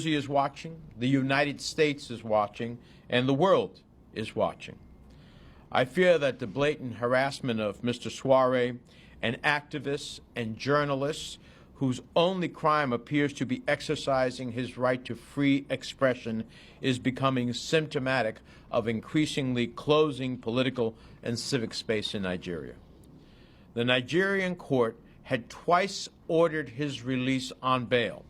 Jersey is watching, the United States is watching, and the world is watching. I fear that the blatant harassment of Mr. SOWORE and activists and journalists whose only crime appears to be exercising his right to free expression is becoming symptomatic of increasingly closing political and civic space in Nigeria. The Nigerian court had twice ordered his release on bail,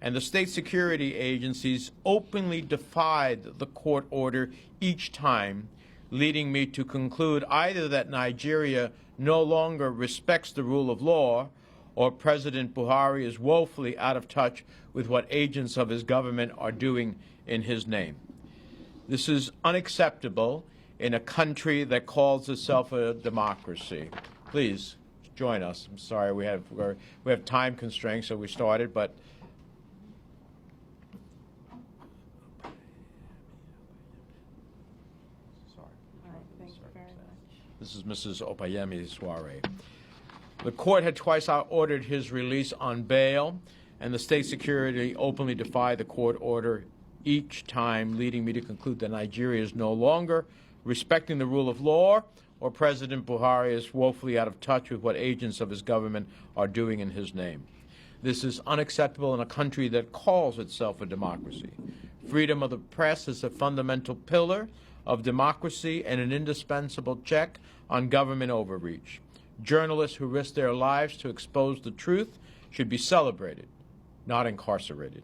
and the state security agencies openly defied the court order each time, leading me to conclude either that Nigeria no longer respects the rule of law, or President Buhari is woefully out of touch with what agents of his government are doing in his name. This is unacceptable in a country that calls itself a democracy. Please join us. I'm sorry we have time constraints, so we started, but this is Mrs. Opayemi SOWORE. The court had twice ordered his release on bail, and the state security openly defied the court order each time, leading me to conclude that Nigeria is no longer respecting the rule of law, or President Buhari is woefully out of touch with what agents of his government are doing in his name. This is unacceptable in a country that calls itself a democracy. Freedom of the press is a fundamental pillar of democracy and an indispensable check on government overreach. Journalists who risk their lives to expose the truth should be celebrated, not incarcerated.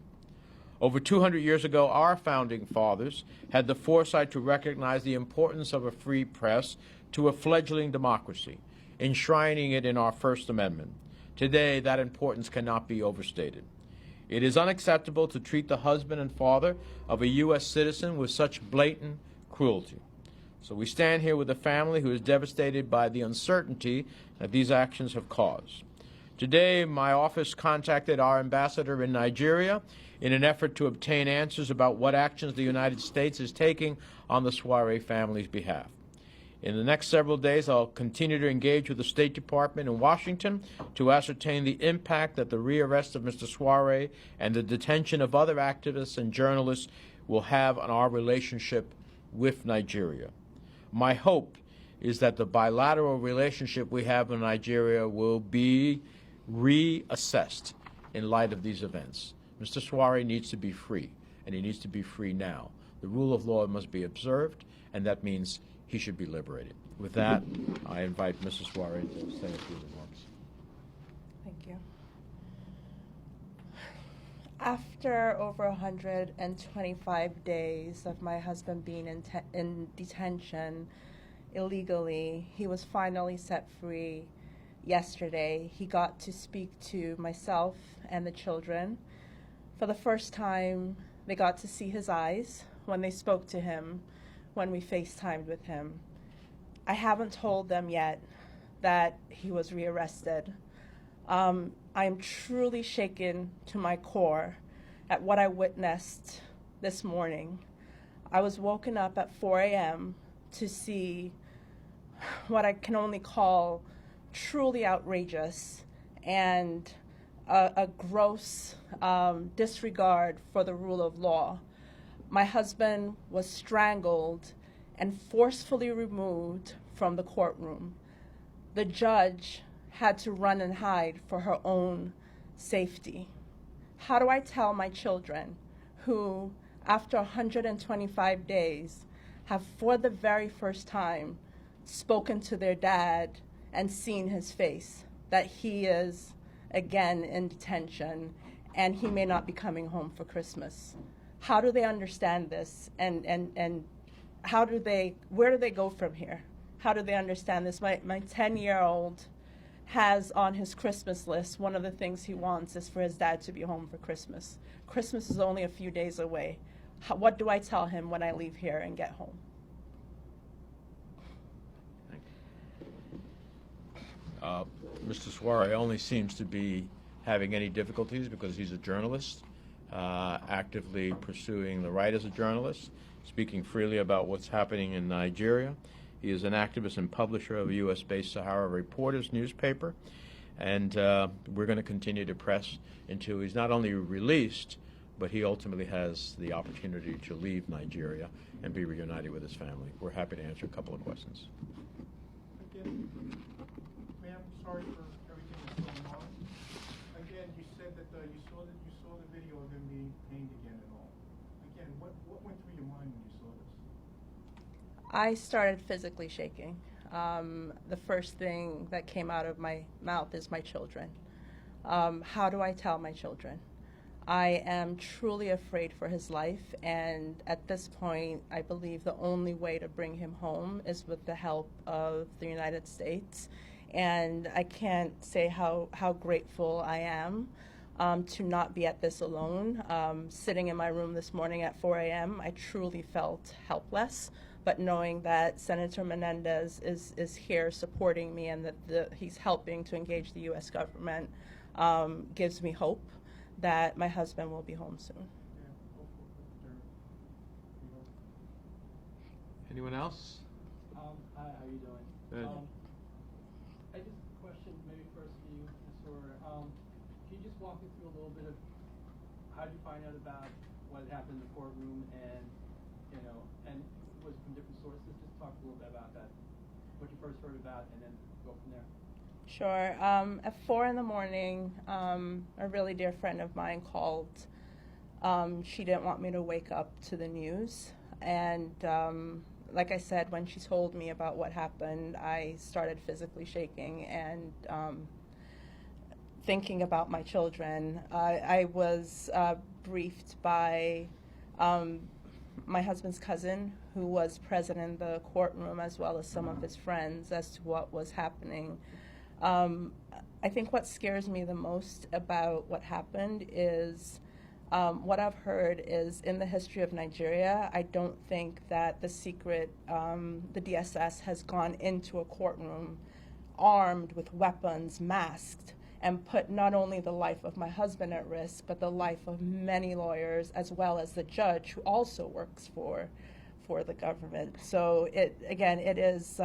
Over 200 years ago, our founding fathers had the foresight to recognize the importance of a free press to a fledgling democracy, enshrining it in our First Amendment. Today, that importance cannot be overstated. It is unacceptable to treat the husband and father of a U.S. citizen with such blatant cruelty. So we stand here with a family who is devastated by the uncertainty that these actions have caused. Today, my office contacted our ambassador in Nigeria in an effort to obtain answers about what actions the United States is taking on the SOWORE family's behalf. In the next several days, I'll continue to engage with the State Department in Washington to ascertain the impact that the rearrest of Mr. SOWORE and the detention of other activists and journalists will have on our relationship with Nigeria. My hope is that the bilateral relationship we have with Nigeria will be reassessed in light of these events. Mr. SOWORE needs to be free, and he needs to be free now. The rule of law must be observed, and that means he should be liberated. With that, I invite Mrs. SOWORE to say a few remarks. Thank you. After over 125 days of my husband being in detention illegally, he was finally set free yesterday. He got to speak to myself and the children. For the first time, they got to see his eyes when they spoke to him, when we FaceTimed with him. I haven't told them yet that he was rearrested. I am truly shaken to my core at what I witnessed this morning. I was woken up at 4 a.m. to see what I can only call truly outrageous and a gross disregard for the rule of law. My husband was strangled and forcefully removed from the courtroom. The judge had to run and hide for her own safety. How do I tell my children who, after 125 days, have for the very first time spoken to their dad and seen his face, that he is again in detention and he may not be coming home for Christmas? How do they understand this, and where do they go from here? How do they understand this? My 10-year-old has on his Christmas list, one of the things he wants is for his dad to be home for Christmas. Christmas is only a few days away. What do I tell him when I leave here and get home? Mr. SOWORE only seems to be having any difficulties because he's a journalist, actively pursuing the right as a journalist, speaking freely about what's happening in Nigeria. He is an activist and publisher of a U.S.-based Saharareporters newspaper, and we're going to continue to press until he's not only released, but he ultimately has the opportunity to leave Nigeria and be reunited with his family. We're happy to answer a couple of questions. Again, ma'am, sorry for everything that's going on. Again, you said that you saw the video of him being pained again and all. Again, what went through your mind when you saw this? I started physically shaking. The first thing that came out of my mouth is my children. How do I tell my children? I am truly afraid for his life, and at this point, I believe the only way to bring him home is with the help of the United States. And I can't say how grateful I am to not be at this alone. Sitting in my room this morning at 4 a.m., I truly felt helpless. But knowing that Senator Menendez is here supporting me and that he's helping to engage the U.S. government gives me hope that my husband will be home soon. Anyone else? Hi, how are you doing? Good. I just question maybe first for you, Ms. Can you just walk me through a little bit of how did you find out about what had happened in the courtroom and it was from different sources? Just talk a little bit about that, what you first heard about, and then go from there. Sure. At 4 in the morning, a really dear friend of mine called. She didn't want me to wake up to the news. And like I said, when she told me about what happened, I started physically shaking and thinking about my children. I was briefed by my husband's cousin, who was present in the courtroom, as well as some of his friends, as to what was happening. I think what scares me the most about what happened is what I've heard is in the history of Nigeria, I don't think that the DSS has gone into a courtroom armed with weapons, masked, and put not only the life of my husband at risk, but the life of many lawyers, as well as the judge who also works for the government. So it is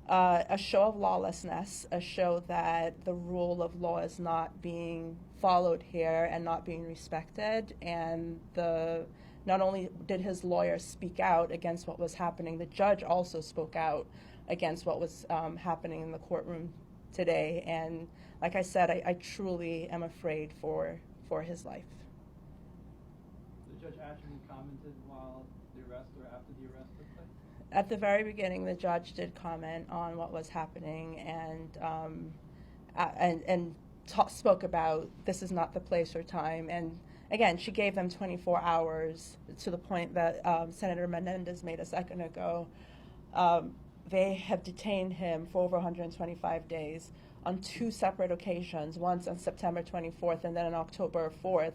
a show of lawlessness, a show that the rule of law is not being followed here and not being respected. And not only did his lawyer speak out against what was happening, the judge also spoke out against what was happening in the courtroom today. And like I said, I truly am afraid for his life. The judge actually commented while the arrest or after the arrest took place? At the very beginning, the judge did comment on what was happening and spoke about this is not the place or time. And again, she gave them 24 hours to the point that Senator Menendez made a second ago. They have detained him for over 125 days on 2 separate occasions, once on September 24th and then on October 4th.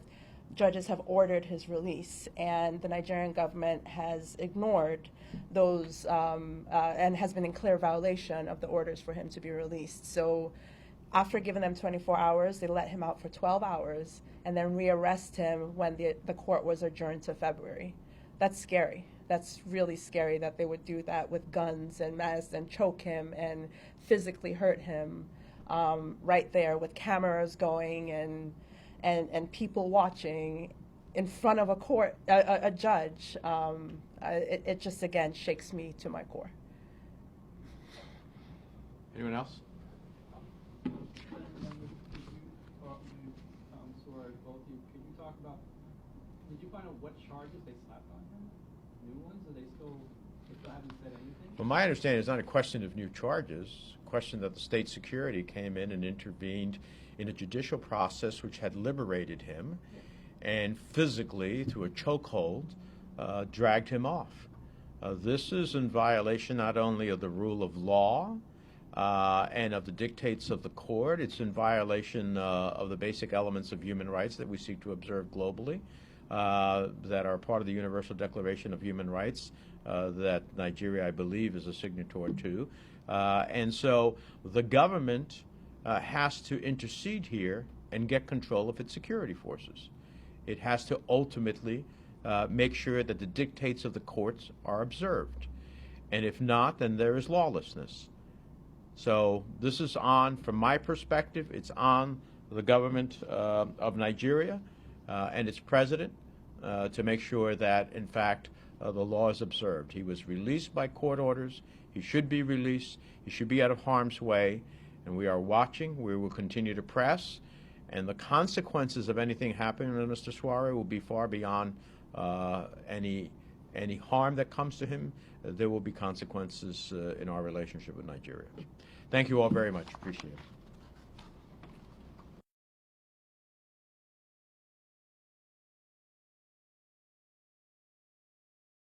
Judges have ordered his release, and the Nigerian government has ignored those and has been in clear violation of the orders for him to be released. So after giving them 24 hours, they let him out for 12 hours and then rearrest him when the court was adjourned to February. That's scary. That's really scary that they would do that with guns and masks and choke him and physically hurt him right there with cameras going and people watching in front of a judge. It just, again, shakes me to my core. Anyone else? Could you talk about, did you find out what charges they slapped on him? New ones? Or they still haven't said anything? Well, my understanding is not a question of new charges, a question that the state security came in and intervened in a judicial process which had liberated him and physically, through a chokehold, dragged him off. This is in violation not only of the rule of law and of the dictates of the court, it's in violation of the basic elements of human rights that we seek to observe globally, that are part of the Universal Declaration of Human Rights that Nigeria, I believe, is a signatory to. And so the government has to intercede here and get control of its security forces. It has to ultimately make sure that the dictates of the courts are observed. And if not, then there is lawlessness. So this is on, from my perspective, it's on the government of Nigeria and its president to make sure that, in fact, the law is observed. He was released by court orders. He should be released. He should be out of harm's way, and we are watching. We will continue to press, and the consequences of anything happening to Mr. SOWORE will be far beyond any harm that comes to him. There will be consequences in our relationship with Nigeria. Thank you all very much. Appreciate it.